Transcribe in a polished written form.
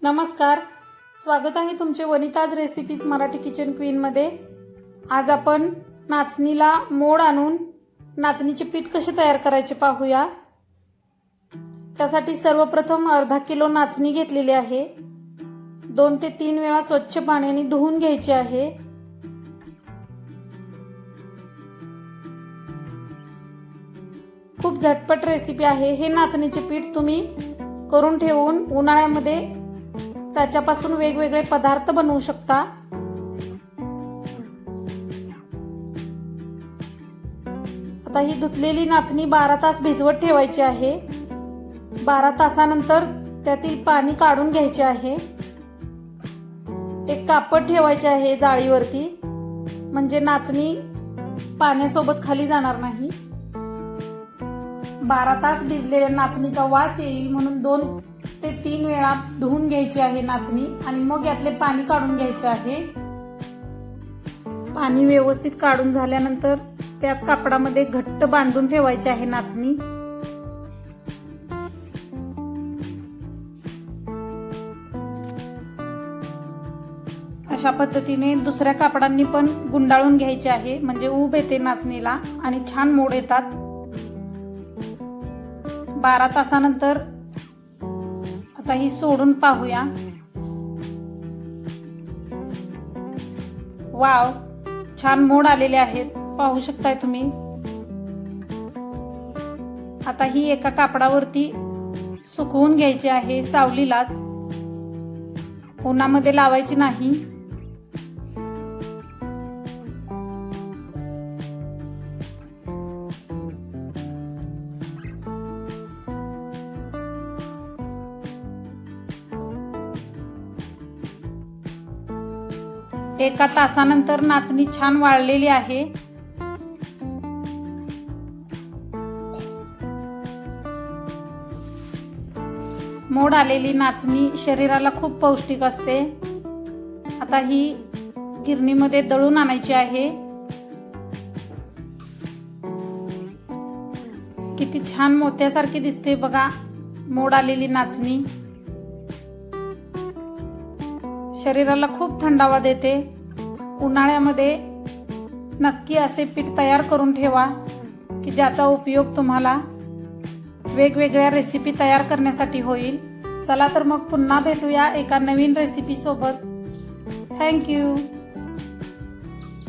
नमस्कार, स्वागत आहे तुमचे वनिताज रेसिपीज मराठी किचन क्वीनमध्ये। आज आपण नाचणीला मोड आणून नाचणीचे पीठ कसे तयार करायचे पाहूया। त्यासाठी सर्वप्रथम अर्धा किलो नाचणी घेतलेली आहे। 2 ते 3 वेळा स्वच्छ पाण्याने धुवून घ्यायची आहे। खूप झटपट रेसिपी आहे। हे नाचणीचे पीठ तुम्ही करून ठेवून उन्हाळ्यामध्ये त्याच्यापासून वेगवेगळे पदार्थ बनवू शकता। आता ही धुतलेली नाचणी 12 तास भिजवत ठेवायची आहे। 12 तासानंतर त्यातील पाणी काढून घ्यायचे आहे। एक कापड ठेवायचे आहे जाळीवरती, म्हणजे नाचणी पाण्यासोबत खाली जाणार नाही। 12 तास भिजलेल्या नाचणीचा वास येईल म्हणून 2 ते 3 वेळा धुवून घ्यायची आहे नाचणी आणि मग यातले पाणी काढून घ्यायचे आहे। पाणी व्यवस्थित काढून झाल्यानंतर त्याच कापडामध्ये घट्ट बांधून ठेवायची आहे नाचणी। अशा पद्धतीने दुसऱ्या कापडांनी पण गुंडाळून घ्यायचे आहे, म्हणजे ऊब येते नाचणीला आणि छान मोड येतात। 12 तासानंतर आता ही सोडून पाहूया। वाव, छान मोड आलेले आहेत, पाहू शकताय तुम्ही। आता ही एका कापडावरती सुकवून घ्यायची आहे, सावलीलाच, उन्हामध्ये लावायची नाही। एका तासानंतर नाचणी छान वाळलेली आहे। मोड आलेली नाचणी शरीराला खूप पौष्टिक असते। आता ही गिरणीमध्ये दळून आणायची आहे। किती छान मोत्यासारखी दिसते बघा मोड आलेली नाचणी। शरीराला खूप थंडावा देते। उन्हाळ्यामध्ये नक्की असे पीठ तयार करून ठेवा की ज्याचा उपयोग तुम्हाला वेगवेगळ्या रेसिपी तयार करण्यासाठी होईल। चला तर मग पुन्हा भेटूया एका नवीन रेसिपी सोबत। Thank you.